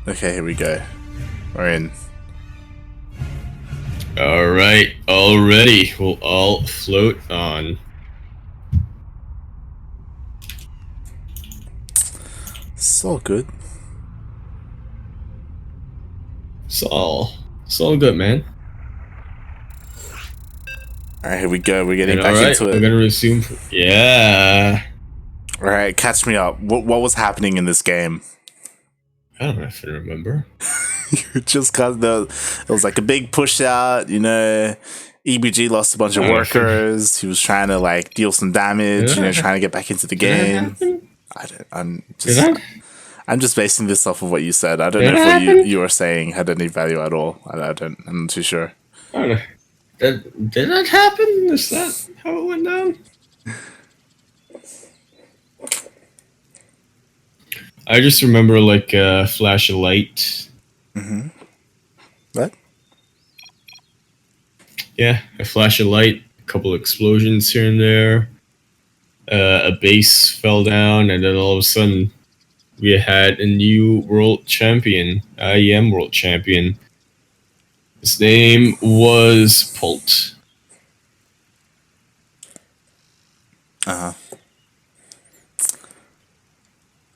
Okay, here we go. We're in. Alright, already. We'll all float on. It's all good. It's all good, man. Alright, here we go. We're getting back into it. We're gonna resume. Yeah. Alright, catch me up. What was happening in this game? I don't know if I remember. You just got it was like a big push out, you know. EBG lost a bunch of workers. He was trying to like deal some damage, trying to get back into the game. I'm just basing this off of what you said. I don't know if what you were saying had any value at all. I'm not too sure. I don't know. Did that happen? Is that how it went down? I just remember like a flash of light. Mm-hmm. What? Yeah, a flash of light, a couple of explosions here and there. A base fell down, and then all of a sudden, we had a new world champion, IEM world champion. His name was Pult. Uh-huh.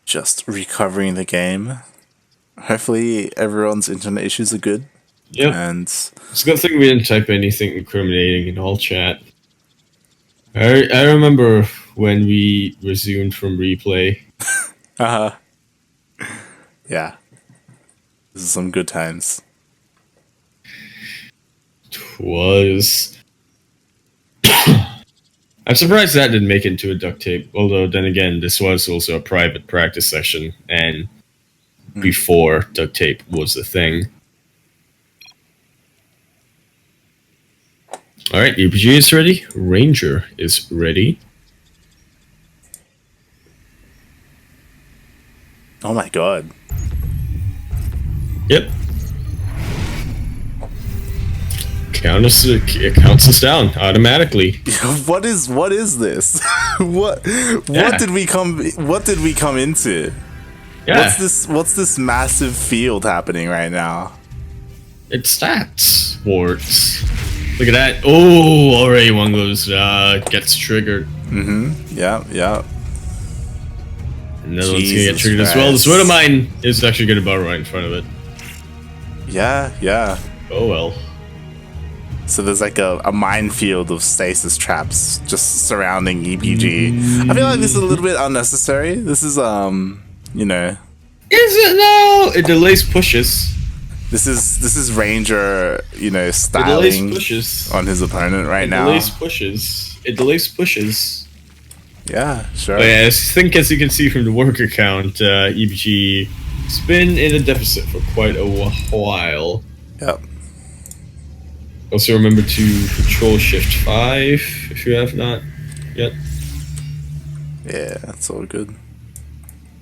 Just recovering the game. Hopefully everyone's internet issues are good. Yep. And it's a good thing we didn't type anything incriminating in all chat. I remember when we resumed from replay. uh-huh. Yeah. This is some good times. Was. I'm surprised that didn't make it into a duct tape. Although, then again, this was also a private practice session, and before duct tape was a thing. Alright, EPG is ready. Ranger is ready. Oh my god. Yep. Counts us down automatically. What is this? what did we come into? Yeah. What's this massive field happening right now? It's stats sports. Look at that. Oh, already one goes gets triggered. Mm-hmm. Yeah. Another one's gonna get triggered as well. This one of mine is actually gonna bar right in front of it. Yeah. Oh well. So there's like a minefield of stasis traps just surrounding EPG. I feel like this is a little bit unnecessary. This is you know. Is it no? It delays pushes. This is Ranger, you know, styling on his opponent right now. It delays pushes. Yeah, sure. But yeah, I think as you can see from the worker count, EBG has been in a deficit for quite a while. Yep. Also remember to control Shift 5 if you have not yet. Yeah, that's all good.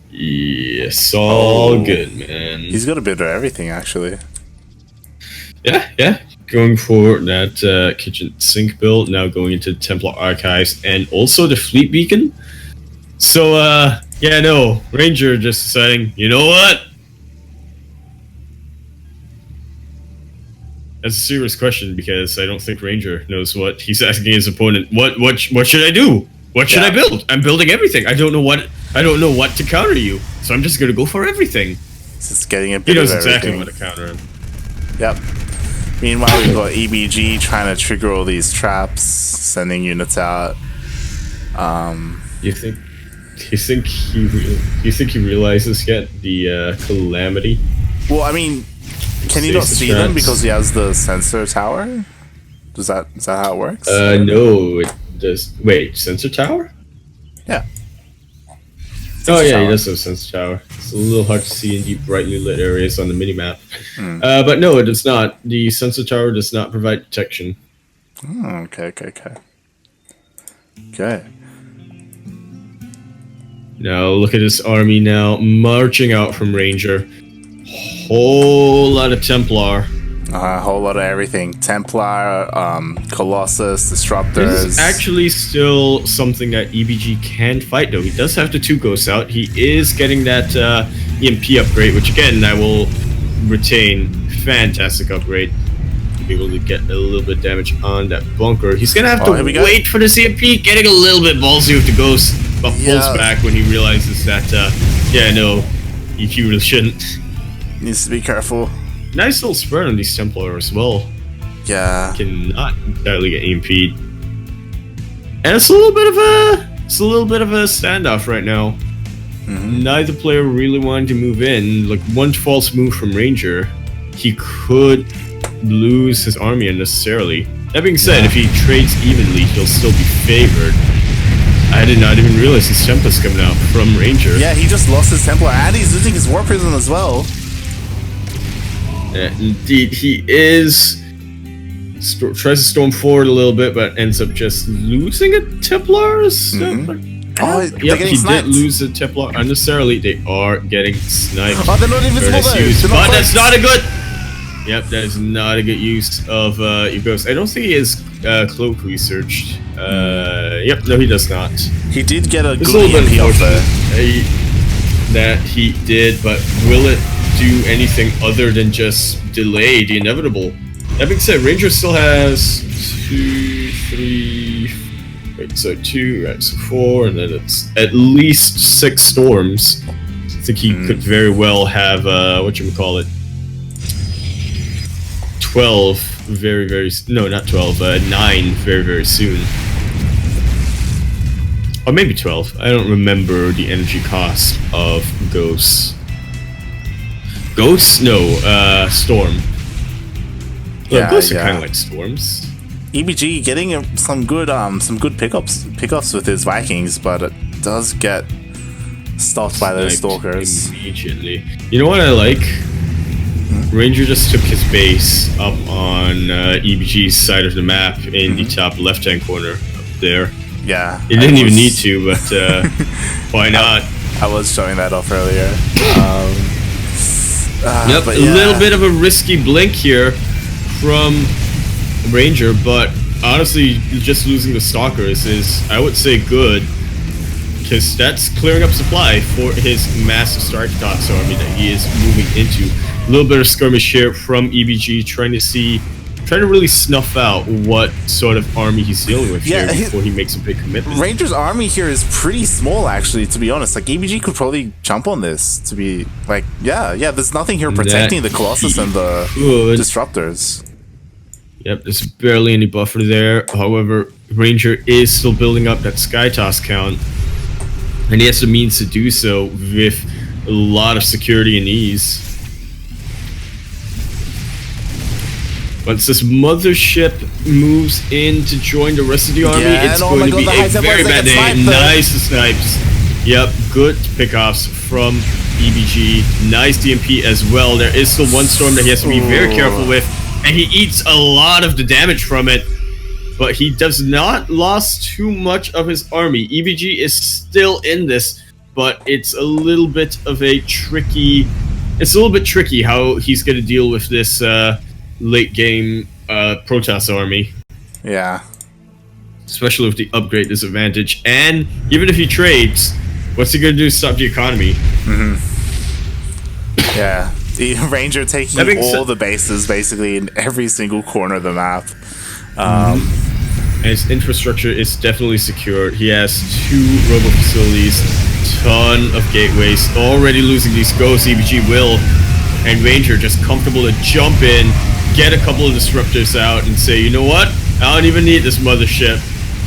Yes, all good, man. He's got a bit of everything, actually. Yeah. Going for that kitchen sink build, now going into the Templar Archives and also the Fleet Beacon. So, yeah, no, Ranger just deciding, you know what? That's a serious question because I don't think Ranger knows what he's asking his opponent. What should I do? What should I build? I'm building everything. I don't know what to counter you. So I'm just gonna go for everything. Just getting a bit of everything. He knows exactly what to counter him. Yep. Meanwhile, we've got EBG trying to trigger all these traps, sending units out. You think he realizes yet the calamity? Well, I mean, can he not see them because he has the sensor tower? Is that how it works? No, it does. Wait, sensor tower? Yeah. Oh yeah, he does have sensor tower. It's a little hard to see in deep, brightly lit areas on the minimap. But no, it does not. The sensor tower does not provide detection. Oh, okay. Now look at this army now marching out from Ranger. Whole lot of Templar. A whole lot of everything. Templar, Colossus, Disruptors. This is actually still something that EBG can fight, though. He does have the 2 ghosts out. He is getting that EMP upgrade, which again I will retain. Fantastic upgrade. Be able to get a little bit of damage on that bunker. He's gonna have to wait for the EMP, getting a little bit ballsy with the ghost, but pulls back when he realizes that, yeah, no, you really shouldn't. Needs to be careful. Nice little spread on these Templar as well. Yeah. Cannot entirely get EMP'd. And it's a little bit of a standoff right now. Neither player really wanted to move in. Like, one false move from Ranger, he could lose his army unnecessarily. That being said, if he trades evenly, he'll still be favored. I did not even realize his Templar's coming out from Ranger. Yeah, he just lost his Templar, and he's losing his War Prison as well. Yeah, indeed, he is. Tries to storm forward a little bit, but ends up just losing a Templar. Oh, yep, he did lose a Templar unnecessarily. They are getting sniped. Oh, they're not invisible though. But that's not a good. Yep, that is not a good use of your ghost. I don't think he is cloak researched. Yep, no, he does not. He did get a good EMP off there. That he did, but will it do anything other than just delay the inevitable? That being said, Ranger still has 2, 3. Wait, so 2, right? So 4, and then it's at least 6 storms. I think he could very well have whatchamacallit, 12 very no, not 12, 9 very soon. Or maybe 12. I don't remember the energy cost of Ghosts. Ghosts? No, Storm. Yeah, Ghosts are kind of like Storms. EBG getting some good pickups with his Vikings, but it does get stopped by those Stalkers immediately. You know what I like? Ranger just took his base up on EBG's side of the map in the top left-hand corner up there. Yeah, he didn't even need to, but why not? I was showing that off earlier. Yep, a little bit of a risky blink here from Ranger, but honestly, just losing the Stalkers is, I would say, good, because that's clearing up supply for his massive StarCraft army that he is moving into. A little bit of skirmish here from EBG, trying to really snuff out what sort of army he's dealing with here before he makes a big commitment. Ranger's army here is pretty small, actually, to be honest. Like, EBG could probably jump on this to be like, yeah, there's nothing here protecting the Colossus and the Disruptors. Yep, there's barely any buffer there. However, Ranger is still building up that Skytoss count, and he has the means to do so with a lot of security and ease. Once this mothership moves in to join the rest of the army, it's going to be a very bad day. Nice snipes. Yep, good pickoffs from EBG. Nice DMP as well. There is still one storm that he has to be very careful with, and he eats a lot of the damage from it, but he does not lose too much of his army. EBG is still in this, but it's a little bit of a tricky... It's a little bit tricky how he's going to deal with this late game Protoss army. Yeah. Especially with the upgrade disadvantage. And even if he trades, what's he going to do to stop the economy? Yeah. The Ranger taking all the bases basically in every single corner of the map. And his infrastructure is definitely secured. He has 2 robo facilities, ton of gateways, already losing these ghosts. EBG will, and Ranger just comfortable to jump in, get a couple of disruptors out, and say, you know what? I don't even need this mothership.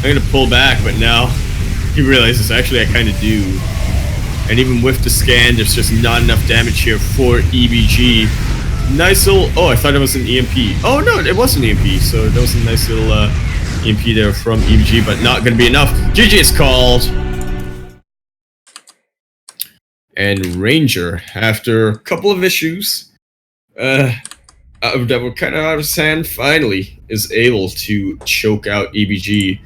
I'm gonna pull back, but now he realizes actually I kind of do. And even with the scan, there's just not enough damage here for EBG. Nice little... Oh, I thought it was an EMP. Oh, no, it was an EMP. So that was a nice little EMP there from EBG, but not going to be enough. GG is called. And Ranger, after a couple of issues that were kind of out of hand, finally is able to choke out EBG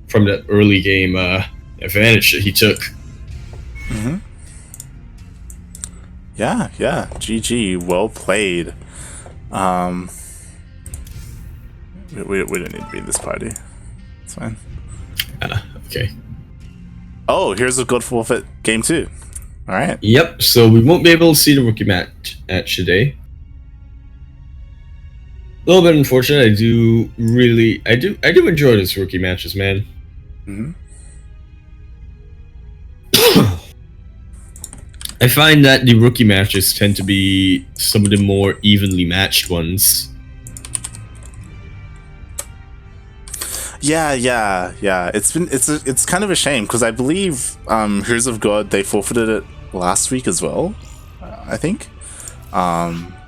from that early game advantage that he took. Yeah, GG, well played. We don't need to be in this party. It's fine. Okay. Oh, here's a good forfeit game 2. All right. Yep. So we won't be able to see the rookie match today. A little bit unfortunate. I do enjoy these rookie matches, man. Mm-hmm. I find that the rookie matches tend to be some of the more evenly matched ones. Yeah. It's kind of a shame because I believe Heroes of God, they forfeited it last week as well. I think.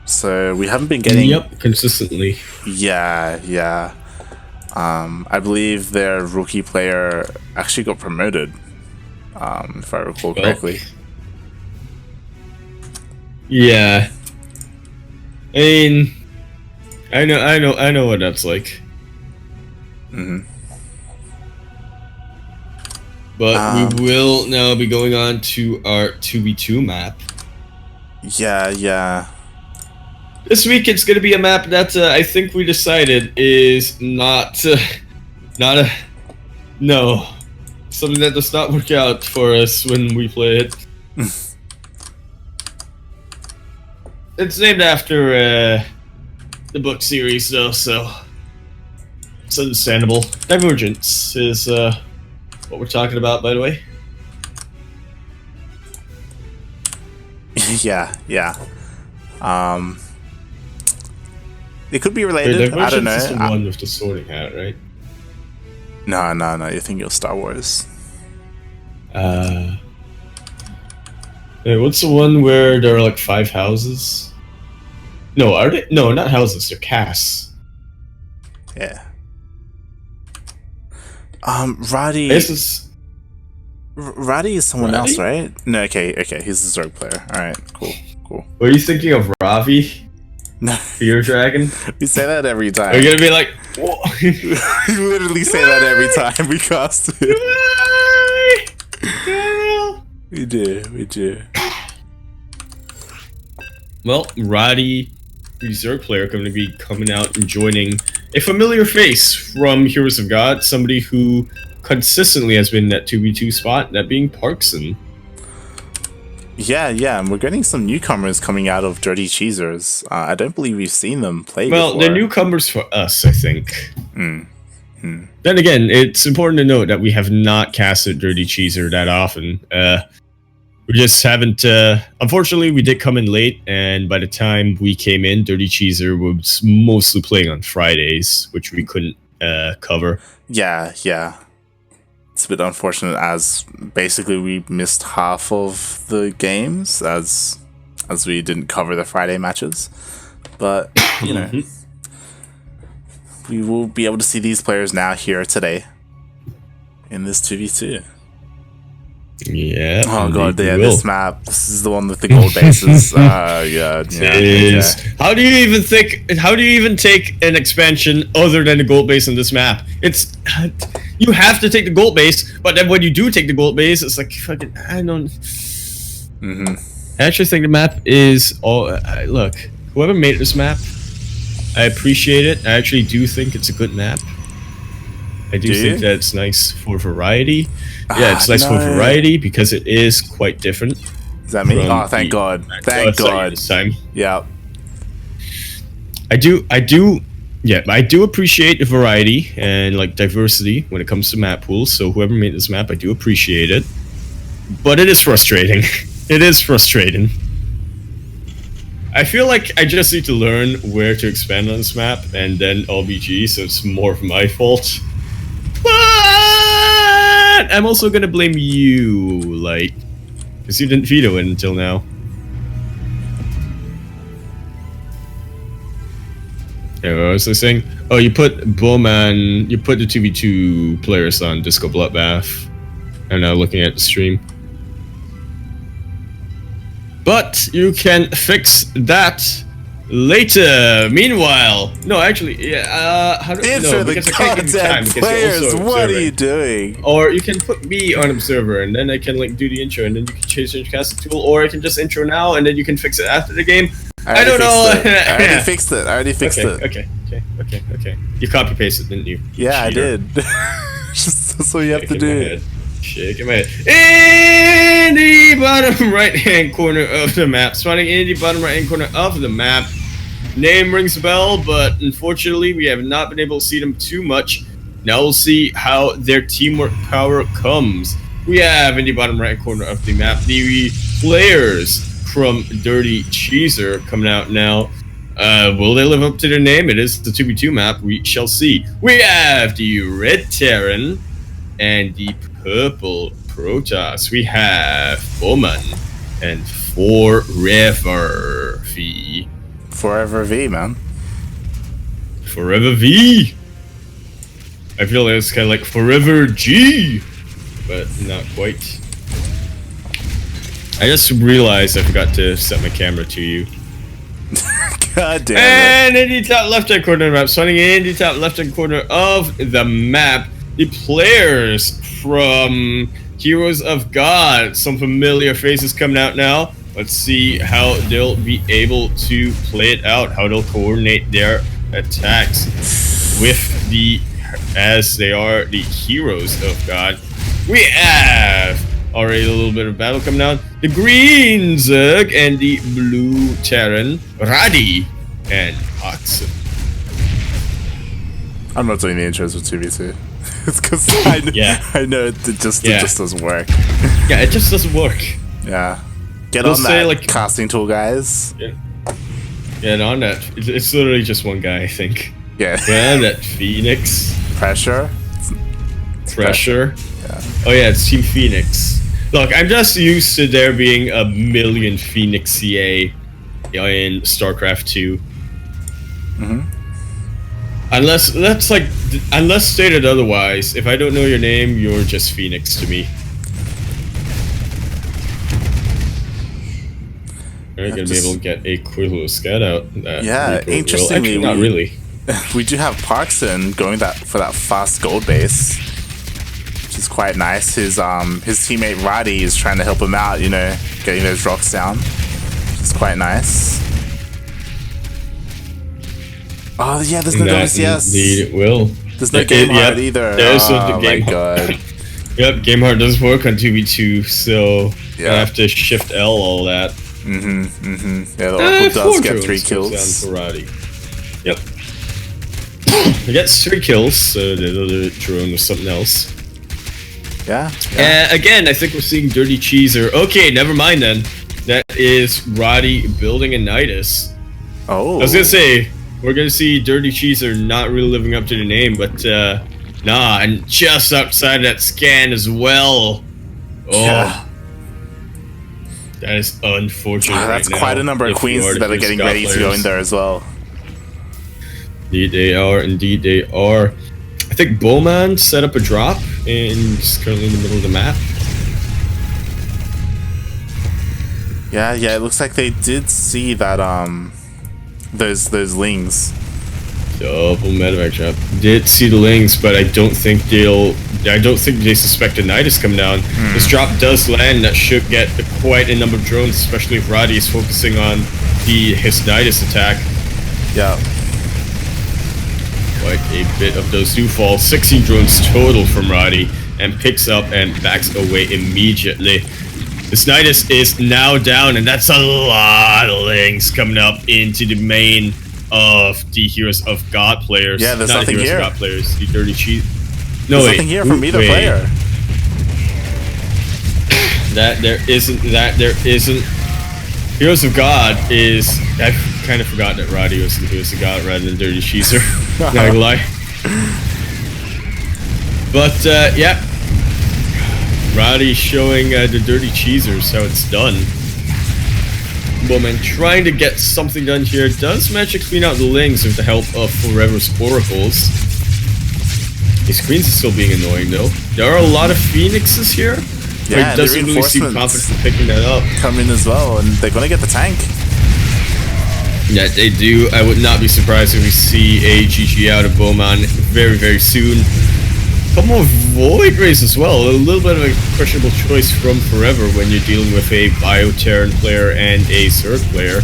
So we haven't been getting consistently. Yeah. I believe their rookie player actually got promoted. If I recall correctly. Yeah. I mean, I know what that's like. Mm-hmm. But we will now be going on to our 2v2 map. Yeah. This week it's going to be a map that I think we decided is not something that does not work out for us when we play it. It's named after the book series though, so it's understandable. Divergence is what we're talking about, by the way. Yeah. It could be related. I don't know. Is the one with the sorting hat, right? No. You're thinking of Star Wars. Hey, what's the one where there are like 5 houses? No, are they? No, not houses. They're casts. Yeah. Ravi. Ravi is someone else, right? No. Okay. He's a Zerg player. All right. Cool. Were you thinking of Ravi? No. Fear Dragon? We say that every time. Are you gonna be like, whoa. We literally say that every time we cast it. We do. Well, Roddy, the Zerg player, going to be coming out and joining a familiar face from Heroes of God, somebody who consistently has been in that 2v2 spot, that being Parkson. Yeah, and we're getting some newcomers coming out of Dirty Cheesers. I don't believe we've seen them play before. They're newcomers for us, I think. Then again, it's important to note that we have not casted Dirty Cheeser that often. We just haven't... unfortunately, we did come in late, and by the time we came in, Dirty Cheeser was mostly playing on Fridays, which we couldn't cover. Yeah. It's a bit unfortunate as basically we missed half of the games as we didn't cover the Friday matches. But, you know, we will be able to see these players now here today in this 2v2. Yeah. Oh god, yeah, this map. This is the one with the gold bases. Yeah. How do you even take an expansion other than the gold base on this map? It's you have to take the gold base, but then when you do take the gold base, it's like fucking I don't. I actually think the map is all. Look, whoever made this map, I appreciate it. I actually do think it's a good map. I do think that it's nice for variety. Yeah, it's nice for variety because it is quite different. Is that me? Oh, thank God. Thank God. This time. Yeah. I do appreciate the variety and like diversity when it comes to map pools. So whoever made this map, I do appreciate it. But it is frustrating. It is frustrating. I feel like I just need to learn where to expand on this map and then I'll be G, so it's more of my fault. But I'm also gonna blame you, Light, because you didn't veto it until now. Yeah, what was I saying? Oh, you put Bowman, you put the 2v2 players on Disco Bloodbath. I'm now looking at the stream. But you can fix that later. Meanwhile, no, actually, yeah. How do Answer the goddamn players. What are you doing? Or you can put me on observer, and then I can like do the intro, and then you can change the cast tool, or I can just intro now, and then you can fix it after the game. I don't know. I already fixed it. Okay. You copy pasted, didn't you? Yeah, I did. That's what you have to do. Shaking my head. In the bottom right-hand corner of the map. Spawning in the bottom right-hand corner of the map. Name rings a bell, but unfortunately we have not been able to see them too much. Now we'll see how their teamwork power comes. We have in the bottom right-hand corner of the map the players from Dirty Cheeser coming out now. Will they live up to their name? It is the 2v2 map. We shall see. We have the Red Terran and the Purple Protoss. We have Bowman and Forever V. Forever V, man. Forever V. I feel like it's kind of like Forever G, but not quite. I just realized I forgot to set my camera to you. God damn it. And in the top left-hand corner of the map, spawning in the top left-hand corner of the map, the players from Heroes of God. Some familiar faces coming out now. Let's see how they'll be able to play it out, how they'll coordinate their attacks with the, as they are the Heroes of God. We have already a little bit of battle coming out. The Green Zerg and the Blue Terran, Radi and Oxen. I'm not doing the intros with 2v2. It's because I know it just doesn't work. Yeah, it just doesn't work. Yeah. Get on that, like, casting tool, guys. Yeah. Get on that. It's literally just one guy, I think. Yeah. Yeah, that Phoenix. Pressure. Pressure. Yeah. Oh yeah, it's Team Phoenix. Look, I'm just used to there being a million Phoenix CA in StarCraft 2. Mm-hmm. Unless stated otherwise, if I don't know your name, you're just Phoenix to me. Are you gonna be able to get a quick little scat out? Yeah, interestingly, not really. We do have Parkson going for that fast gold base, which is quite nice. His teammate Roddy is trying to help him out, you know, getting those rocks down, which is quite nice. Oh yeah, there's no WCS. Indeed, it will. There's no game hard either. There's oh the game my god. Yep, game hard does work on 2v2, so yeah. I have to shift L all that. Yeah, the Oracle does get 3 kills. Yep. He gets 3 kills, so the other drone was something else. Yeah. Again, I think we're seeing Dirty Cheeser. Okay, never mind then. That is Roddy building a Nidus. Oh. I was gonna say, we're gonna see Dirty Cheeser not really living up to the name, but nah, and just outside of that scan as well. Oh. Yeah. That is unfortunate. That's quite a number of queens that are getting ready to go in there as well. Indeed they are. Indeed they are. I think Bowman set up a drop and is currently in the middle of the map. Yeah, it looks like they did see that those lings. Double medevac drop. Did see the lings, but I don't think they suspect a Nidus coming down. This drop does land. That should get quite a number of drones, especially if Roddy is focusing on his Nidus attack. Yeah. Quite a bit of those do fall. 16 drones total from Roddy, and picks up and backs away immediately. This Nidus is now down, and that's a lot of lings coming up into the main of the Heroes of God players. Yeah, there's not nothing Heroes here. of God players, the Dirty Cheese. No, there's nothing here from either player. That there isn't. Heroes of God is. I've kind of forgotten that Roddy was the Heroes of God rather than Dirty Cheeser. Not gonna lie. But yeah, Roddy showing the Dirty Cheesers how it's done. Bowman trying to get something done here. Does manage to clean out the lings with the help of Forever's Oracles. His screens is still being annoying though. There are a lot of Phoenixes here. Yeah, he doesn't really seem confident in picking that up. Come in as well, and they're gonna get the tank. Yeah, they do. I would not be surprised if we see a GG out of Bowman very, very soon. A couple more Void Rays as well. A little bit of a questionable choice from Forever when you're dealing with a Bio-Terran player and a Zerg player.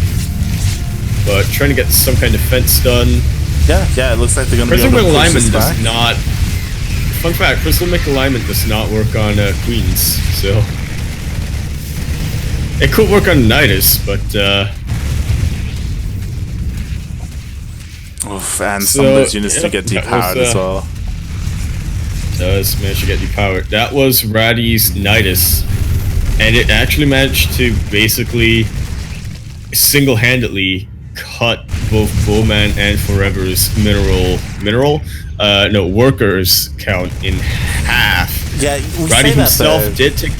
But trying to get some kind of fence done. Yeah, it looks like they're going to be President able to push Lyman this back. does not fun fact, crystal alignment does not work on queens, so it could work on Nidus, but oof, and some of those units do get depowered as well. Does manage to get depowered. That was Raddy's Nidus, and it actually managed to basically single-handedly cut both Bowman and Forever's workers count in half. Yeah, Raddy himself did take.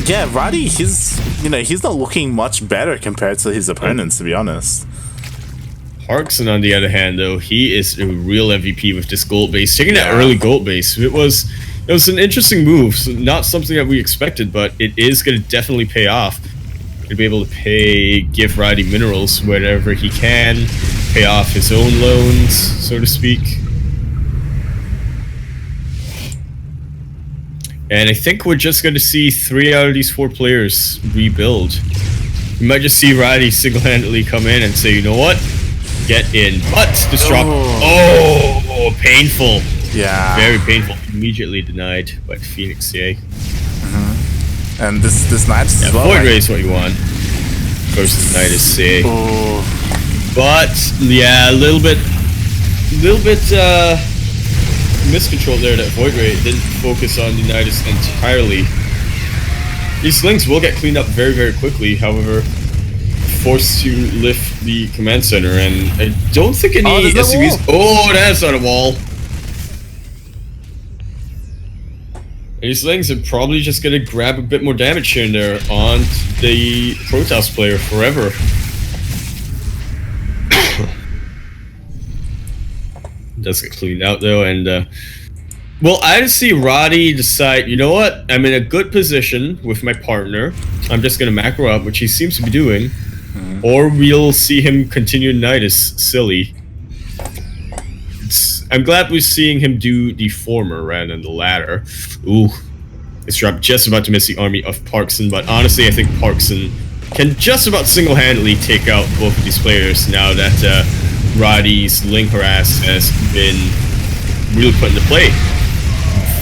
Yeah, Roddy, he's not looking much better compared to his opponents, to be honest. Parkson, on the other hand, though, he is a real MVP with this gold base. Taking that early gold base, it was an interesting move. So not something that we expected, but it is going to definitely pay off. To be able to give Roddy minerals wherever he can, pay off his own loans, so to speak. And I think we're just going to see 3 out of these 4 players rebuild. We might just see Roddy single-handedly come in and say, you know what? Get in. But this drop. Oh, painful. Yeah. Very painful. Immediately denied by Phoenix, yeah. And this Nidus as well. Void Ray is what you want. Versus Nidus, say. Oh. But yeah, a little bit miscontrol there. That Void Ray didn't focus on the Nidus entirely. These links will get cleaned up very, very quickly. However, forced to lift the command center, and I don't think any SCVs. Oh, that's not a wall. These things are probably just gonna grab a bit more damage here and there on the Protoss player forever. Does get cleaned out though, and well, I just see Roddy decide, you know what? I'm in a good position with my partner. I'm just gonna macro up, which he seems to be doing, or we'll see him continue Nidus silly. I'm glad we're seeing him do the former rather than the latter. Ooh, this drop just about to miss the army of Parkson, but honestly, I think Parkson can just about single-handedly take out both of these players now that Roddy's Ling harass has been really put into play.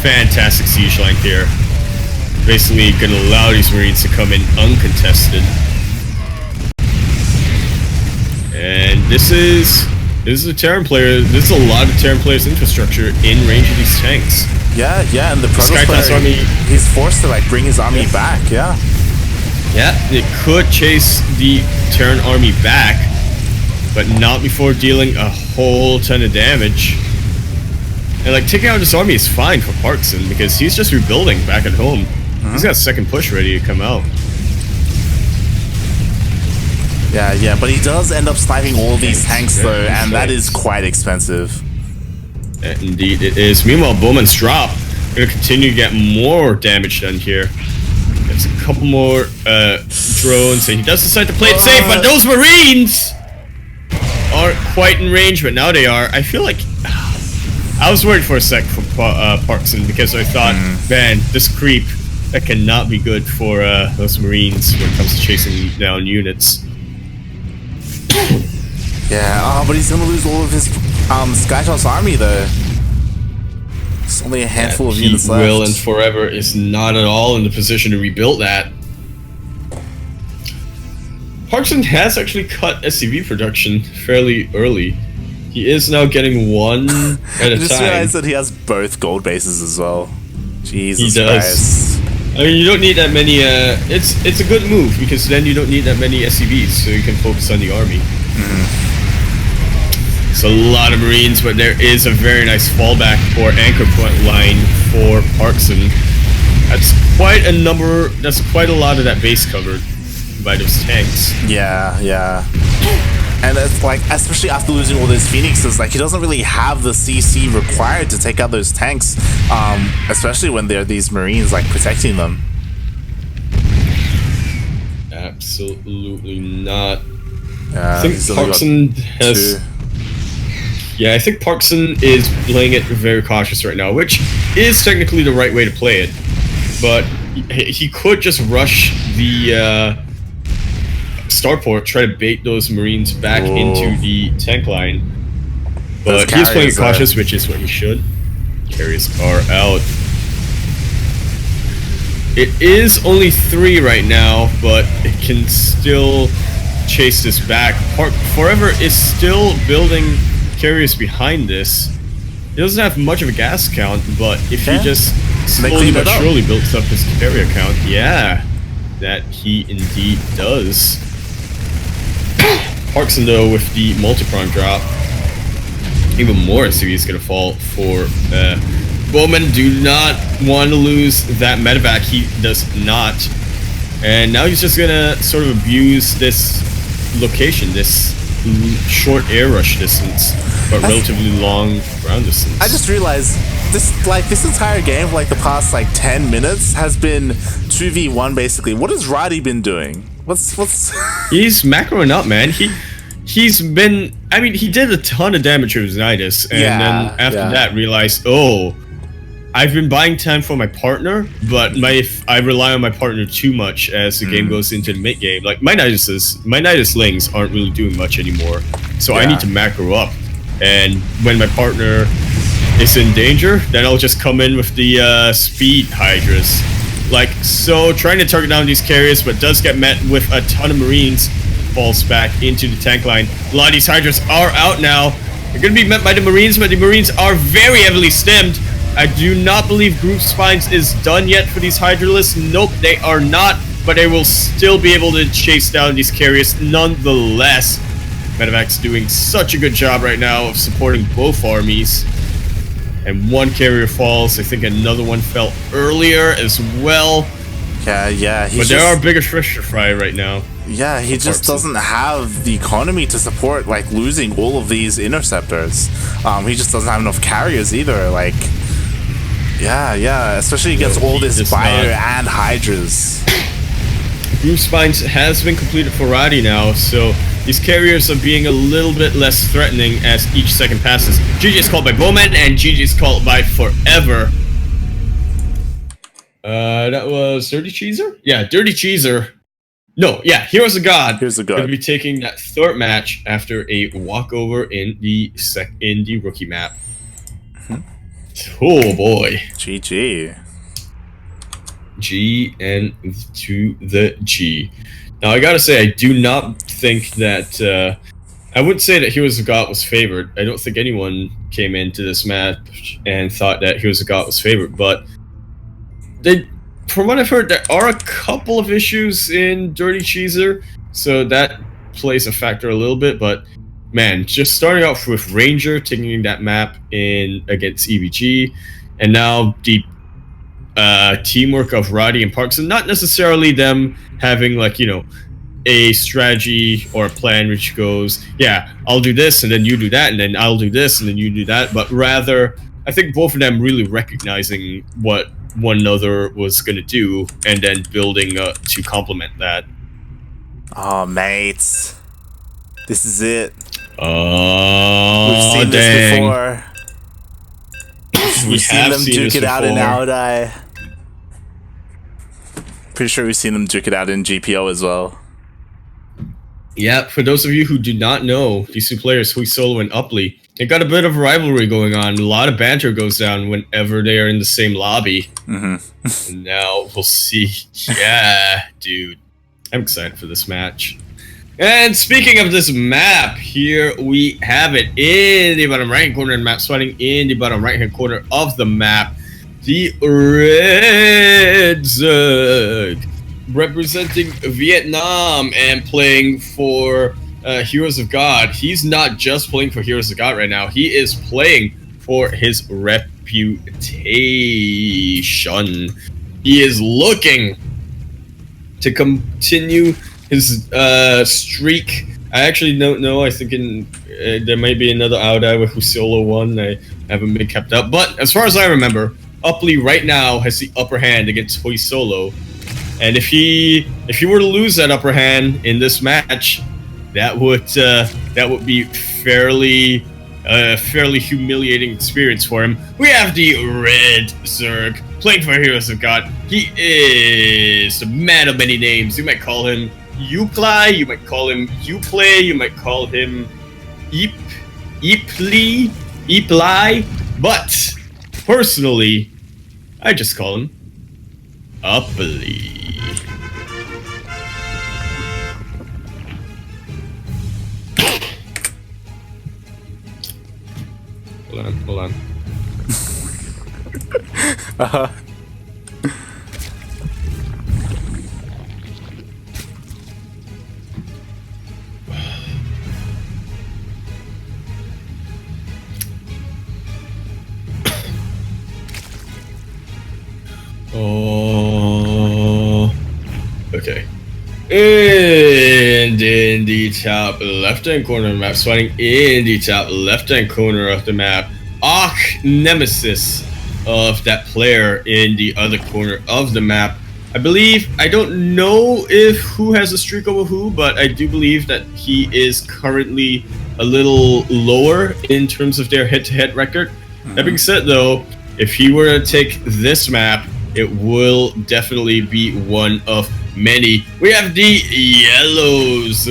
Fantastic siege length here. Basically, going to allow these Marines to come in uncontested. And this is a Terran player. This is a lot of Terran players' infrastructure in range of these tanks. Yeah, and the Protoss player, army, he's forced to like bring his army back. Yeah, it could chase the Terran army back, but not before dealing a whole ton of damage. And like taking out this army is fine for Parkson because he's just rebuilding back at home. He's got a second push ready to come out. Yeah, but he does end up sniping all these tanks though, and that is quite expensive. Indeed it is. Meanwhile, Bowman's drop gonna continue to get more damage done here. There's a couple more drones, and he does decide to play it safe, but those Marines aren't quite in range, but now they are. I feel like I was worried for a sec for Parkson because I thought, man, this creep, that cannot be good for those Marines when it comes to chasing down units. Yeah, but he's gonna lose all of his SkyToss army though. It's only a handful of units left. Will and Forever is not at all in the position to rebuild that. Parkson has actually cut SCV production fairly early. He is now getting one at a time. I just realized that he has both gold bases as well. Jesus he does. Christ. I mean, you don't need that many, it's a good move, because then you don't need that many SCVs, so you can focus on the army. It's a lot of Marines, but there is a very nice fallback or anchor point line for Parkson. That's quite a number, that's quite a lot of that base covered by those tanks. Yeah. And it's like, especially after losing all those Phoenixes, like he doesn't really have the CC required to take out those tanks, especially when there are these Marines like protecting them. Absolutely not. Yeah, I think Parkson has. Yeah, I think Parkson is playing it very cautious right now, which is technically the right way to play it. But he could just rush the starport, try to bait those Marines back into the tank line. But he's playing it cautious, which is what he should. Carriers are out. It is only 3 right now, but it can still chase this back. Forever is still building carriers behind this. He doesn't have much of a gas count, but if he just slowly but surely builds up his carrier count, yeah, that he indeed does. Parkson, though, with the multi-prong drop, even more serious gonna fall for Bowman. Do not want to lose that medevac. He does not. And now he's just gonna sort of abuse this location, this short air rush distance, but relatively long ground distance. I just realized this entire game for like the past like 10 minutes has been 2v1 basically. What has Roddy been doing? What's He's macroing up, man. He's been, I mean, he did a ton of damage with his Nidus, and then after that realized, oh, I've been buying time for my partner, but I rely on my partner too much as the game goes into the mid game. Like my Nidus Lings aren't really doing much anymore, so I need to macro up. And when my partner is in danger, then I'll just come in with the speed Hydras. Like so, trying to target down these carriers, but does get met with a ton of Marines. Falls back into the tank line. A lot of these Hydras are out now. They're going to be met by the Marines, but the Marines are very heavily stemmed. I do not believe Group Spines is done yet for these Hydralists. Nope, they are not, but they will still be able to chase down these carriers nonetheless. Medevac's doing such a good job right now of supporting both armies. And one carrier falls. I think another one fell earlier as well. Yeah. But there are bigger fish to fry right now. Yeah, he just doesn't have the economy to support like losing all of these interceptors. He just doesn't have enough carriers either. Like, yeah, especially against all this fire and Hydras. Group Spines has been completed for Roddy now, so these carriers are being a little bit less threatening as each second passes. GG is called by Bowman, and GG is called by Forever. That was Dirty Cheeser? Yeah, Dirty Cheeser. No, yeah, Heroes of God. Here's the God. Going to be taking that third match after a walkover in the rookie map. Oh boy. GG. G and to the G. Now I gotta say, I do not think that I wouldn't say that Heroes of God was favored. I don't think anyone came into this match and thought that Heroes of God was favored, but from what I've heard, there are a couple of issues in Dirty Cheeser, so that plays a factor a little bit, but man, just starting off with Ranger taking that map in against EBG, and now the teamwork of Roddy and Parkson, not necessarily them having like, you know, a strategy or a plan which goes, yeah, I'll do this and then you do that and then I'll do this and then you do that, but rather I think both of them really recognizing what one another was going to do and then building to complement that. Oh, mates. This is it. Oh, we've seen this before. We've seen them duke it out in Audi. Pretty sure we've seen them duke it out in GPO as well. Yeah, for those of you who do not know, these two players, Hui Solo and Upley, they got a bit of rivalry going on. A lot of banter goes down whenever they are in the same lobby. And now we'll see. Yeah, dude. I'm excited for this match. And speaking of this map, here we have it in the bottom right-hand corner of the map, spawning in the bottom right-hand corner of the map. The Red Zerg, representing Vietnam and playing for Heroes of God. He's not just playing for Heroes of God right now. He is playing for his reputation. He is looking to continue his streak. I actually don't know. I think there might be another Audi with Solo one. I haven't been kept up. But as far as I remember, Upley right now has the upper hand against Hui Solo. And if he were to lose that upper hand in this match, that would be fairly humiliating experience for him. We have the Red Zerg playing for Heroes of God. He is a man of many names. You might call him Uplay, you might call him Uplay, you might call him Epley, but personally, I just call him Upply. Hold on. Oh, okay. And in the top left-hand corner of the map, spawning in the top left-hand corner of the map, Nemesis of that player in the other corner of the map. I believe, I don't know if who has a streak over who, but I do believe that he is currently a little lower in terms of their head-to-head record. That being said, though, if he were to take this map, it will definitely be one of many. We have the Yellows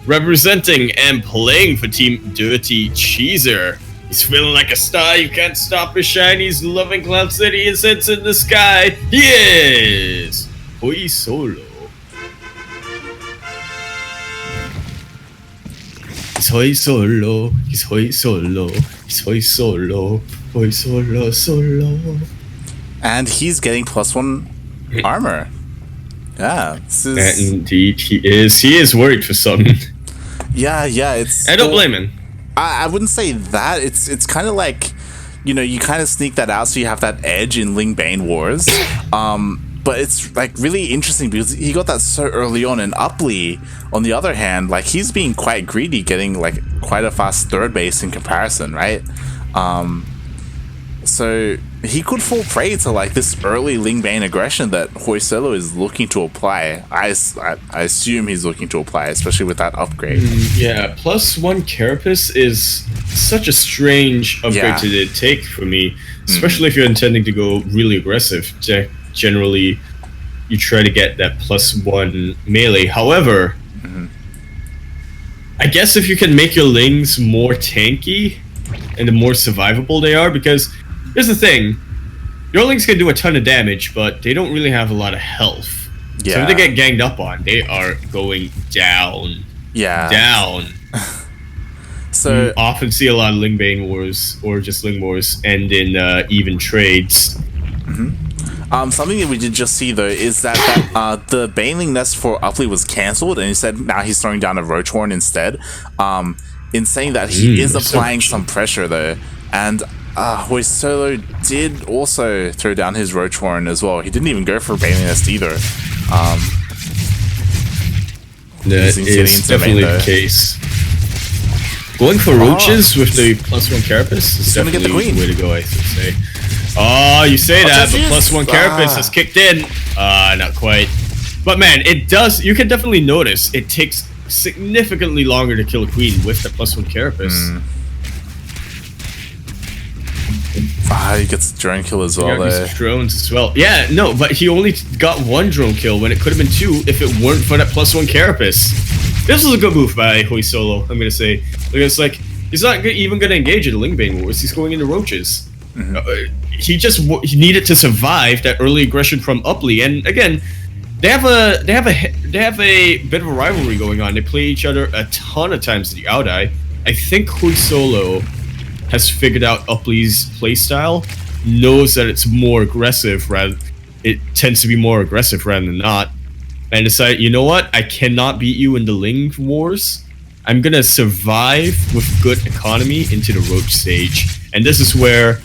representing and playing for Team Dirty Cheeser. He's feeling like a star, you can't stop his shine. He's loving Cloud City and sits in the sky. He is Hoi Solo. He's Hoi Solo, he's Hoi Solo, he's Hoi Solo, Hoi Solo, Solo. And he's getting +1 armor. Yeah, this is... Indeed, he is. He is worried for something. Yeah, it's... I don't blame him. I wouldn't say that. It's kind of like, you know, you kind of sneak that out so you have that edge in Ling Bane Wars. But it's like really interesting because he got that so early on. And Upply, on the other hand, like he's being quite greedy, getting like quite a fast third base in comparison, right? So he could fall prey to like this early Ling Bane aggression that Hoi Solo is looking to apply. I assume he's looking to apply, especially with that upgrade. Yeah, +1 Carapace is such a strange upgrade to take for me, especially if you're intending to go really aggressive. Generally, you try to get that +1 melee. However, I guess if you can make your Lings more tanky and the more survivable they are, because here's the thing, your Lings can do a ton of damage, but they don't really have a lot of health. Yeah. So if they get ganged up on, they are going down. Yeah. Down. So you often see a lot of Ling Bane Wars, or just Ling Wars, end in even trades. Something that we did just see though is that the Baneling nest for Upply was cancelled, and instead now he's throwing down a Roach Horn instead. In saying that he is applying some pressure though, and Hoi Solo did also throw down his Roach Horn as well. He didn't even go for a Baneling nest either. That is definitely the case. Going for roaches with the +1 Carapace is definitely the way to go, I should say. Oh, you say that, but +1 Carapace has kicked in. Not quite. But man, it does, you can definitely notice it takes significantly longer to kill a queen with the +1 Carapace. He gets a drone kill as well, though. Drones as well. Yeah, no, but he only got 1 drone kill when it could have been 2 if it weren't for that +1 Carapace. This was a good move by Hoi Solo, I'm gonna say. Because, like, he's not even gonna engage in the Ling Bane Wars, he's going into roaches. He he needed to survive that early aggression from Upply, and again, they have a bit of a rivalry going on. They play each other a ton of times in the Aodai. I think Hoi Solo has figured out Upply's playstyle, knows that it's more aggressive it tends to be more aggressive rather than not, and decided, you know what, I cannot beat you in the Ling Wars. I'm gonna survive with good economy into the Roach stage, and this is where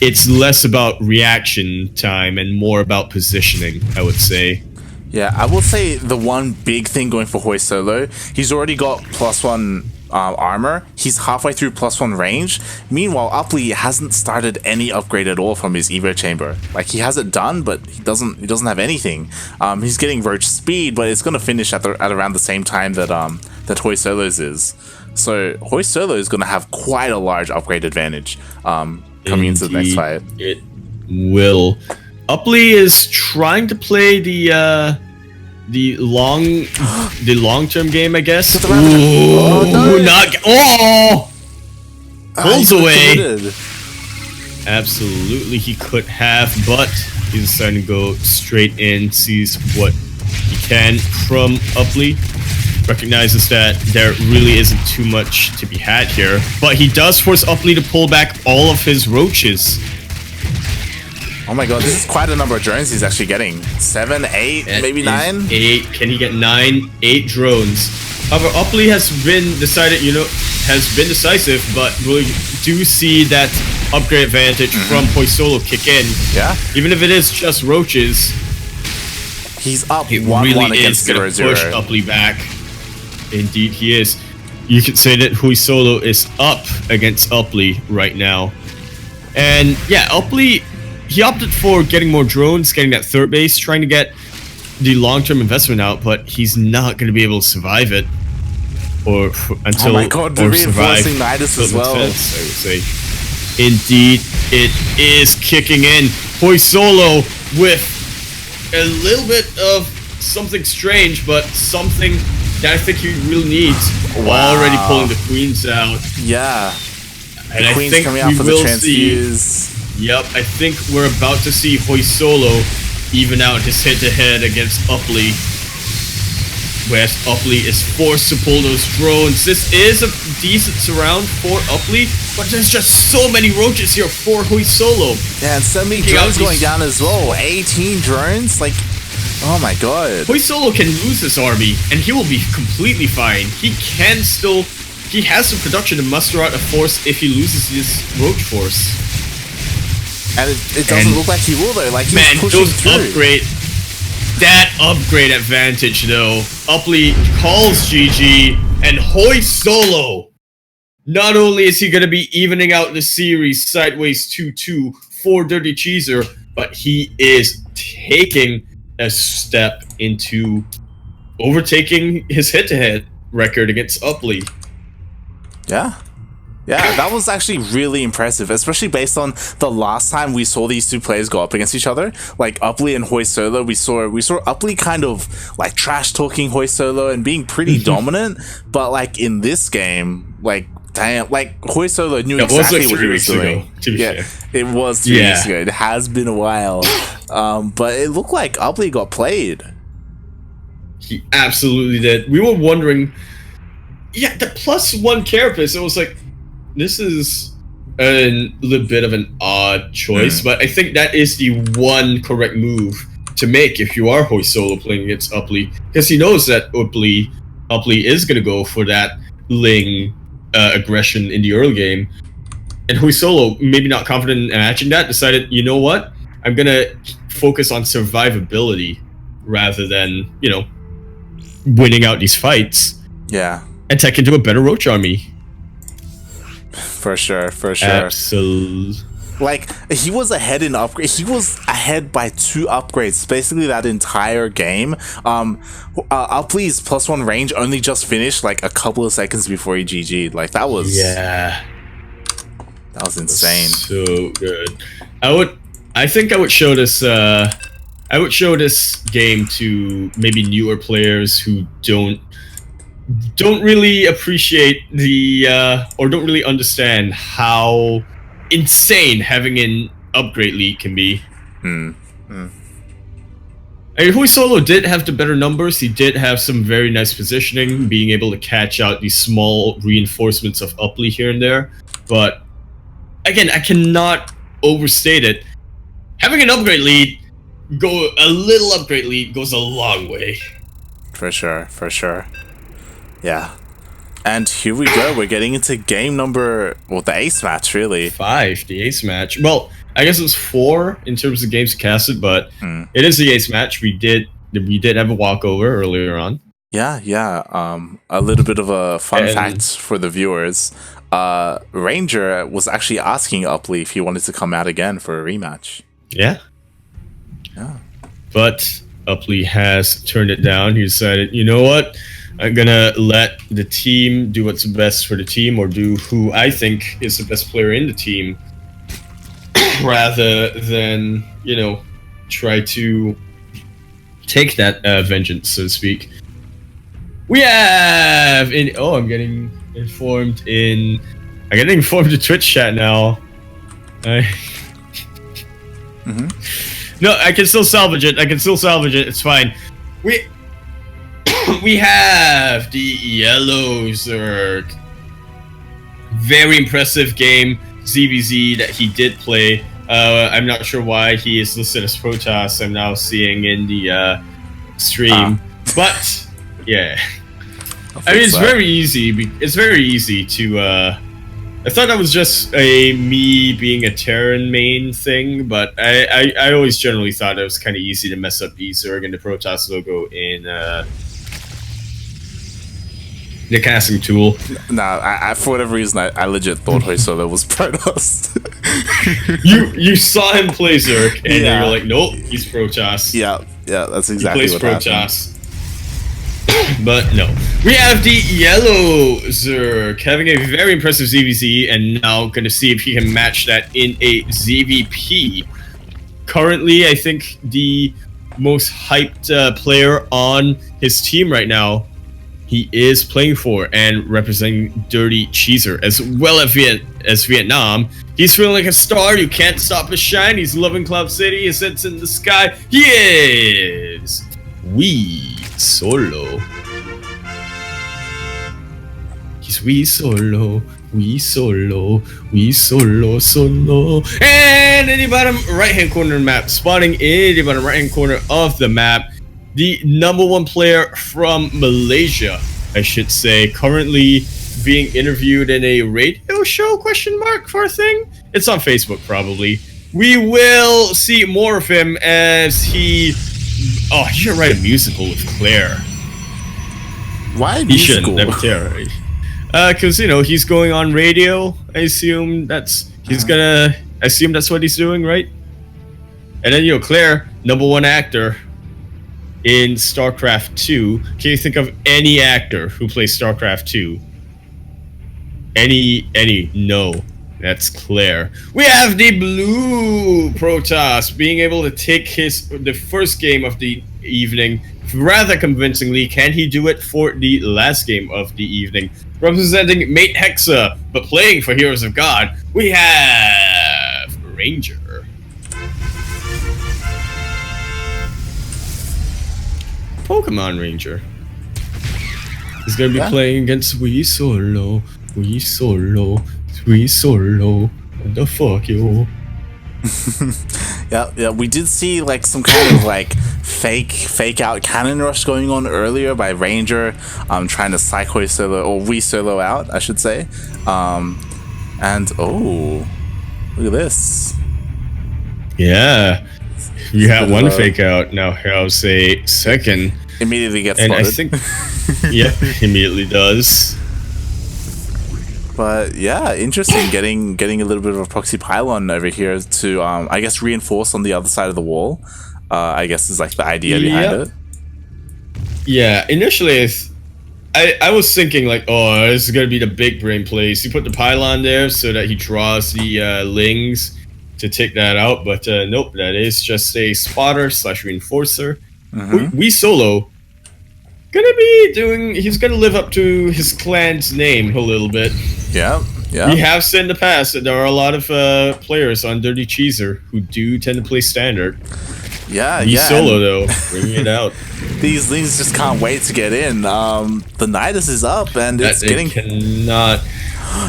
it's less about reaction time and more about positioning, I would say. Yeah, I will say the one big thing going for Hoi Solo, he's already got +1 armor. He's halfway through +1 range. Meanwhile, Upply hasn't started any upgrade at all from his Evo chamber. Like, he has it done, but he doesn't have anything. He's getting Roach speed, but it's gonna finish at around the same time that that Hoi Solo's is. So Hoi Solo is gonna have quite a large upgrade advantage coming into the next fight. It will. Upply is trying to play the long-term game, I guess. Oh, no. Pulls away. Absolutely, he could have, but he's deciding to go straight in, sees what he can from Upley, recognizes that there really isn't too much to be had here, but he does force Upley to pull back all of his roaches. Oh my god, this is quite a number of drones he's actually getting. 7, 8, maybe 9? 8. Can he get 9? 8 drones. However, Upley has been decisive, but we do see that upgrade advantage from Hoysolo kick in. Yeah. Even if it is just roaches, he's up it 1-1 really against is going to 0-0. push Upley back. Indeed, he is. You could say that Hoysolo is up against Upley right now. And yeah, Upley, he opted for getting more drones, getting that third base, trying to get the long-term investment out, but he's not going to be able to survive it. Until oh my god, the reinforcing Nidus as well. I would say. Indeed, it is kicking in. Hoysolo with a little bit of something strange, but something that I think he really needs. Wow. Already pulling the queens out. Yeah. And the queen's coming out for the transfuse. Yep, I think we're about to see Hoysolo even out his head-to-head against Upley. Whereas Upley is forced to pull those drones. This is a decent surround for Upley, but there's just so many roaches here for Hoysolo. Yeah, and so many drones going down as well. 18 drones? Like, oh my god. Hoysolo can lose this army, and he will be completely fine. He has the production to muster out a force if he loses his roach force. And it doesn't look like he will though. Like, he's pushing through. That upgrade advantage though. Upley calls GG, and Hoysolo, not only is he going to be evening out the series sideways 2-2 for Dirty Cheeser, but he is taking a step into overtaking his head-to-head record against Upley. Yeah. Yeah, that was actually really impressive, especially based on the last time we saw these two players go up against each other. Like Upley and Hoysolo, we saw Upley kind of like trash talking Hoysolo and being pretty dominant, but like in this game, like damn, like Hoysolo knew exactly what he was doing. Yeah, it was 3 weeks ago. It has been a while, but it looked like Upley got played. He absolutely did. We were wondering, yeah, the +1 carapace. It was like, this is a little bit of an odd choice, but I think that is the one correct move to make if you are Hoysolo playing against Upley, because he knows that Upley is going to go for that Ling aggression in the early game, and Hoysolo, maybe not confident in matching that, decided, you know what, I'm going to focus on survivability rather than, you know, winning out these fights. Yeah. And tech into a better roach army. For sure. Absolutely. Like, he was ahead in upgrade. He was ahead by 2 upgrades, basically that entire game. Upley's +1 range only just finished like a couple of seconds before he GG'd. Like, that was that was insane. So good. I think I would show this game to maybe newer players who don't really appreciate the or don't really understand how insane having an upgrade lead can be. I mean, Hoysolo did have the better numbers. He did have some very nice positioning, being able to catch out these small reinforcements of Upley here and there. But again, I cannot overstate it. Having an upgrade lead, a little upgrade lead goes a long way. For sure. Yeah. And here we go. We're getting into game number, well, the ace match, really. 5, the ace match. Well, I guess it was 4 in terms of games casted, but it is the ace match. We did have a walkover earlier on. Yeah. A little bit of a fun fact for the viewers. Ranger was actually asking Upley if he wanted to come out again for a rematch. Yeah. But Upley has turned it down. He decided, you know what? I'm gonna let the team do what's best for the team, or do who I think is the best player in the team, rather than, you know, try to take that vengeance, so to speak. We have I'm getting informed in Twitch chat now. No, I can still salvage it. It's fine. We we have the Yellow Zerg. Very impressive game, ZVZ, that he did play. I'm not sure why he is listed as Protoss. I'm now seeing in the stream, but yeah. I mean, it's very easy. It's very easy to. I thought that was just a me being a Terran main thing, but I always generally thought it was kind of easy to mess up the Zerg and the Protoss logo in the casting tool. Nah, I for whatever reason, I legit thought Hoysolo was Protoss. you saw him play Zerg, and then you're like, nope, he's Protoss. Yeah, that's exactly what happened. But no, we have the Yellow Zerg having a very impressive ZVZ, and now going to see if he can match that in a ZVP. Currently, I think the most hyped player on his team right now, he is playing for and representing Dirty Cheeser, as well as Vietnam. He's feeling like a star. You can't stop his shine. He's loving Cloud City. He sits in the sky. He is Wee Solo. He's Wee Solo. Wee Solo. Wee Solo. Solo. And in the bottom right-hand corner of the map, spawning in the bottom right-hand corner of the map, the #1 player from Malaysia, I should say, currently being interviewed in a radio show, question mark, for a thing? It's on Facebook, probably. We will see more of him as he... Oh, he should write a musical with Claire. Why he shouldn't, because, you know, he's going on radio. I assume that's... He's gonna... I assume that's what he's doing, right? And then, you know, Claire, #1 actor in StarCraft 2. Can you think of any actor who plays StarCraft 2? Any? No. That's Claire. We have the blue Protoss being able to take the first game of the evening rather convincingly. Can he do it for the last game of the evening? Representing Mate Hexa, but playing for Heroes of God, we have Ranger. Pokemon Ranger. He's gonna be playing against Wee Solo. Wee Solo. Wee Solo. What the fuck, yo? Yeah, we did see like some kind of like fake out cannon rush going on earlier by Ranger, trying to psycho solo or Wee Solo out, I should say. And oh, look at this. Yeah. You had one fake out, now I'll say second. Immediately gets spotted. And I think, yeah, immediately does. But yeah, interesting. Getting a little bit of a proxy pylon over here to, I guess, reinforce on the other side of the wall. I guess is like the idea behind it. Yeah, initially I was thinking like, oh, this is gonna be the big brain place. You put the pylon there so that he draws the lings to take that out, but nope, that is just a spotter / reinforcer. Wee Solo gonna be doing, he's gonna live up to his clan's name a little bit. Yeah. We have said in the past that there are a lot of players on Dirty Cheeser who do tend to play standard. Wee Solo though, bringing it out. These lings just can't wait to get in. The Nidus is up and it's getting... cannot...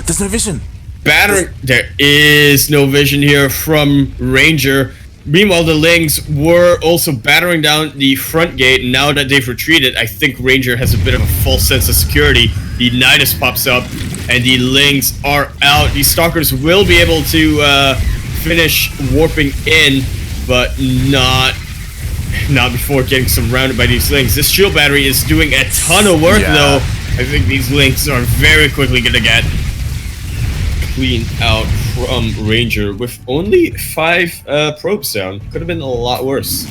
There's no vision. There is no vision here from Ranger. Meanwhile, the Lings were also battering down the front gate. Now that they've retreated, I think Ranger has a bit of a false sense of security. The Nidus pops up, and the Lings are out. The Stalkers will be able to finish warping in, but not before getting surrounded by these Lings. This shield battery is doing a ton of work, though. I think these Lings are very quickly going to get clean out from Ranger with only 5 probes down. Could have been a lot worse.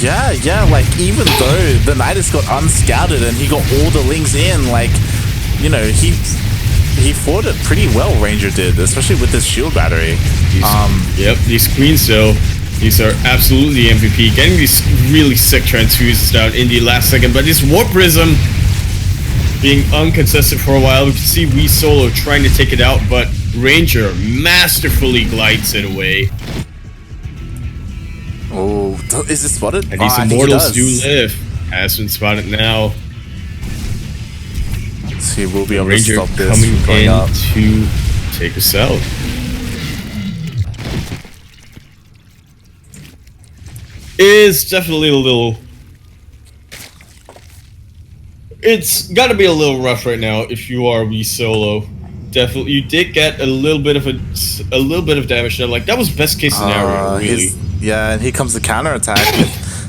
Yeah, like even though the Nidus got unscouted and he got all the lings in, like, you know, he fought it pretty well, Ranger did, especially with this shield battery. Yep, these queens though, these are absolutely MVP. Getting these really sick transfuses down in the last second, but this Warp Prism being uncontested for a while. We can see Wee Solo trying to take it out, but Ranger masterfully glides it away. Oh, is it spotted? And these I think he immortals do does. live. Has been spotted now. So he will be The able Ranger to stop this coming from going in up. to take us out. Is definitely a little. It's got to be a little rough right now if you are Wii Solo. Definitely, you did get a little bit of damage there. Like that was best case scenario, really. Yeah, and here comes the counterattack.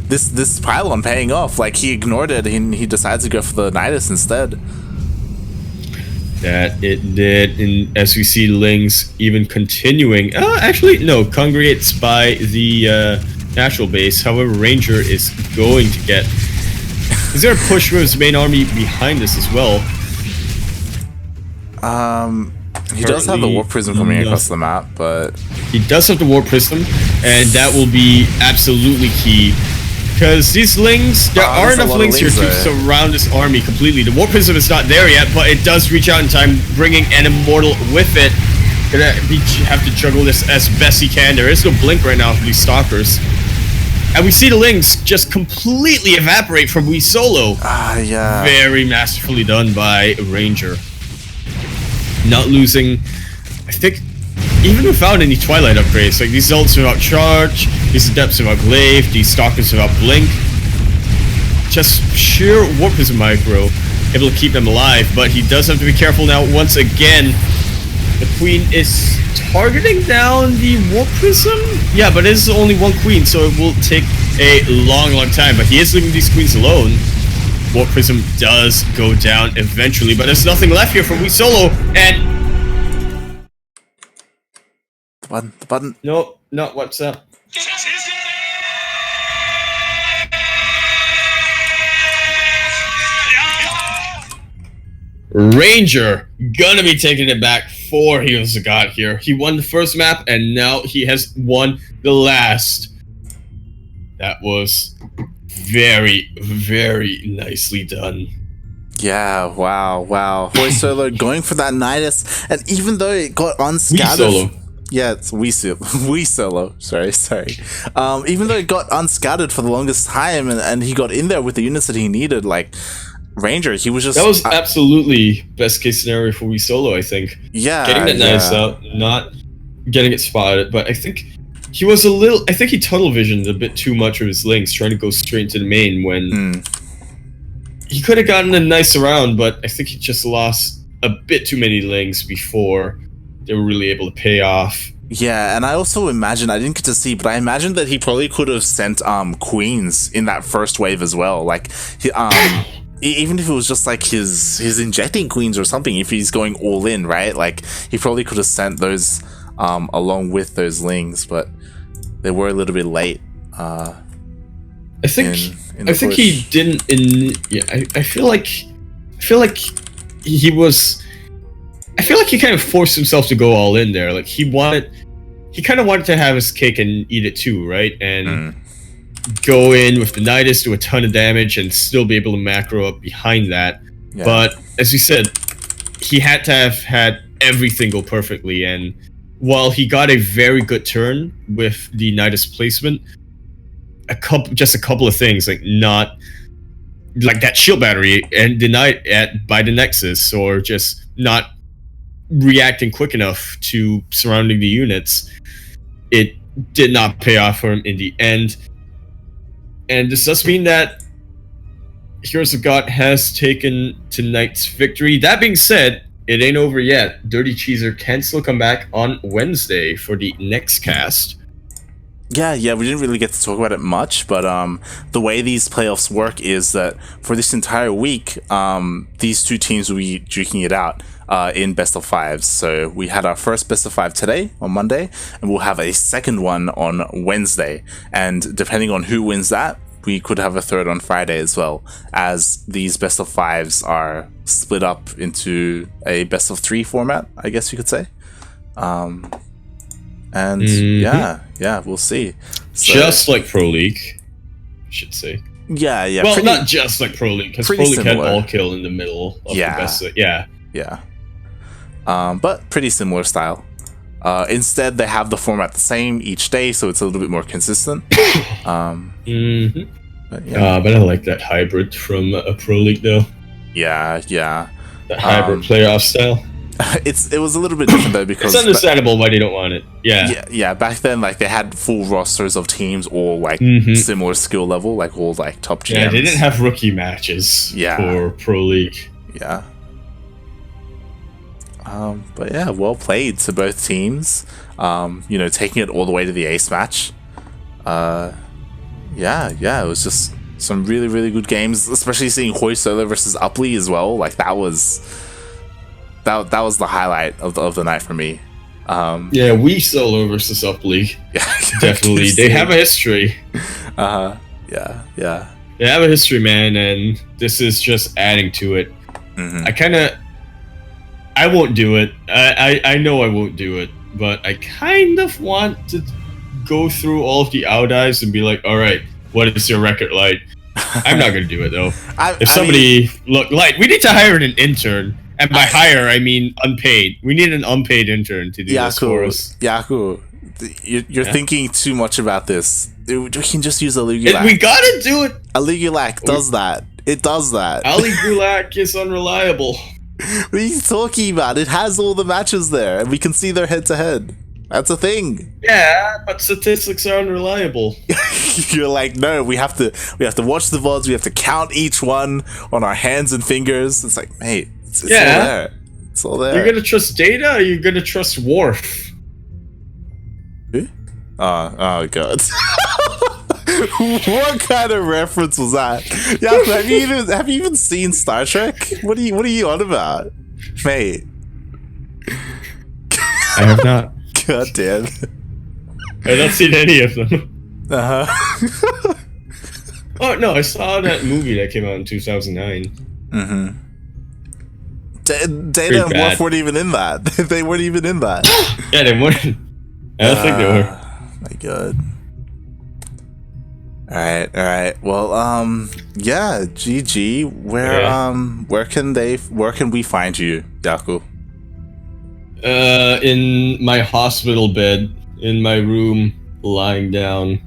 this pylon paying off. Like he ignored it. He decides to go for the Nidus instead. That it did, and as we see Lings even continuing. Actually, no, congregates by the natural base. However, Ranger is going to get. Is there a push for his main army behind us as well? He does have the Warp Prism coming across the map, but he does have the Warp Prism, and that will be absolutely key. Because these Lings, there are enough Lings here to surround this army completely. The Warp Prism is not there yet, but it does reach out in time, bringing an Immortal with it. Gonna have to juggle this as best he can. There is no blink right now for these Stalkers. And we see the Lings just completely evaporate from Wii Solo. Yeah. Very masterfully done by Ranger. Not losing, I think, even without any Twilight upgrades. Like these ults without charge, these Adepts without glaive, these Stalkers without blink. Just sheer Warp Prism micro, able to keep them alive. But he does have to be careful now once again. The Queen is targeting down the Warp Prism? Yeah, but it is only one Queen, so it will take a long time. But he is leaving these Queens alone. Warp Prism does go down eventually, but there's nothing left here for Wii Solo, and... The button. Nope, not what's up. Ranger gonna be taking it back for Heroes of God here. He won the first map, and now he has won the last. That was very, very nicely done. Yeah, wow. Wii Solo going for that Nidus, and even though it got unscattered... Wii Solo. Yeah, it's Wii Solo. Sorry. Even though it got unscattered for the longest time, and he got in there with the units that he needed, like... Ranger, he was just... That was absolutely best case scenario for Wii Solo, I think. Yeah, getting that Nidus out, not getting it spotted, but I think he was a little... I think he tunnel visioned a bit too much of his Lings, trying to go straight into the main when... He could have gotten a nice round, but I think he just lost a bit too many Lings before they were really able to pay off. Yeah, and I also imagine, I didn't get to see, but I imagine that he probably could have sent Queens in that first wave as well. Like, he, even if it was just like his injecting Queens or something, if he's going all in, right? Like, he probably could have sent those along with those Lings, but they were a little bit late. I think he didn't. I feel like he was. I feel like he kind of forced himself to go all in there. Like he kind of wanted to have his cake and eat it too, right? And go in with the Nidus, do a ton of damage, and still be able to macro up behind that. Yeah. But as you said, he had to have had everything go perfectly. And while he got a very good turn with the Nidus placement, just a couple of things, like not like that shield battery and denied by the Nexus, or just not reacting quick enough to surrounding the units, it did not pay off for him in the end. And this does mean that Heroes of God has taken tonight's victory. That being said, it ain't over yet. Dirty Cheeser can still come back on Wednesday for the next cast. Yeah, we didn't really get to talk about it much, but the way these playoffs work is that for this entire week, these two teams will be duking it out in best of fives. So we had our first best of five today on Monday, and we'll have a second one on Wednesday. And depending on who wins that, we could have a third on Friday as well, as these best of fives are split up into a best of three format, I guess you could say. And yeah, we'll see. So, just like Proleague, I should say. Yeah. Well, not just like Proleague, because Proleague had all kill in the middle of the best. Yeah. But pretty similar style. Instead, they have the format the same each day, so it's a little bit more consistent. But yeah, but I like that hybrid from Proleague though. yeah. That hybrid playoff style. It was a little bit different though because it's understandable why they don't want it. Yeah. Back then, like they had full rosters of teams, all like similar skill level, like all like top GMs. Yeah, they didn't have rookie matches for Proleague. Yeah. But yeah, well played to both teams. Taking it all the way to the ace match. It was just some really, really good games, especially seeing Hoi Solo versus Upley as well. Like that was the highlight of the night for me. We Solo versus Upley. Yeah, definitely. They have a history. Yeah. They have a history, man, and this is just adding to it. I won't do it. I know I won't do it, but I kind of want to go through all of the out eyes and be like, all right, what is your record like? I'm not gonna do it though. Light, we need to hire an intern, and by hire I mean unpaid. We need an unpaid intern to do this for us. Yaku, you're thinking too much about this. We can just use Aligulac. We gotta do it. Aligulac does that. It does that. Aligulac is unreliable. What are you talking about? It has all the matches there, and we can see their head-to-head. That's a thing. Yeah, but statistics are unreliable. You're like, no, we have to watch the VODs, we have to count each one on our hands and fingers. It's like, mate, it's all there. It's all there. You're gonna trust data or you're gonna trust Worf? Who? Oh god. What kind of reference was that? Yeah, have you even seen Star Trek? What are you on about? Mate. I have not. God damn. I've not seen any of them. Oh no, I saw that movie that came out in 2009. Data and Worf weren't even in that. They weren't even in that. Yeah, they weren't. I don't think they were. My god. Alright. Well, GG. Where can we find you, Yaku? In my hospital bed, in my room, lying down.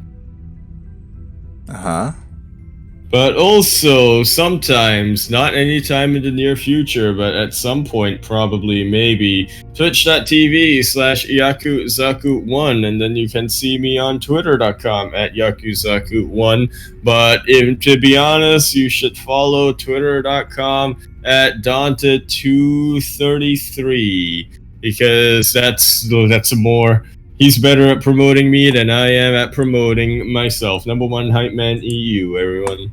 But also, sometimes, not anytime in the near future, but at some point, probably, maybe, twitch.tv/Yakuzaku1, and then you can see me on twitter.com @Yakuzaku1. But to be honest, you should follow twitter.com @Daunted233, because that's more... He's better at promoting me than I am at promoting myself. #1 hype man EU, everyone.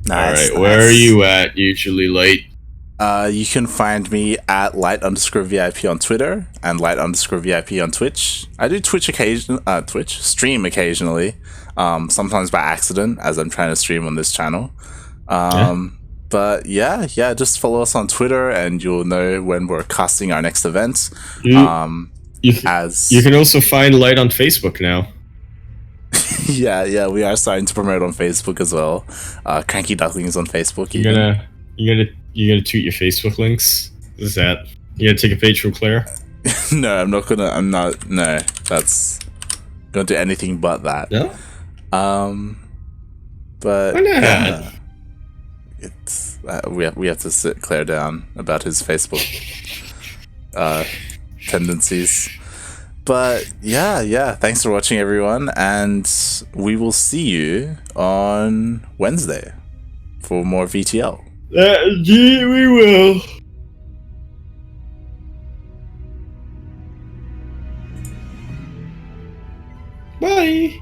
Nice. Alright, where are you at, usually, Light? You can find me at light_VIP on Twitter and light_VIP on Twitch. I do stream occasionally, sometimes by accident, as I'm trying to stream on this channel. But yeah, just follow us on Twitter and you'll know when we're casting our next event. You can also find Light on Facebook now. yeah, we are starting to promote on Facebook as well. CranKy Ducklings on Facebook. You gonna tweet your Facebook links? What is that? You gonna take a page from Claire? No, I'm not. No, that's gonna do anything but that. No. But why not? It's we have to sit Claire down about his Facebook tendencies. But yeah, thanks for watching, everyone, and we will see you on Wednesday for more VTL. We will. Bye.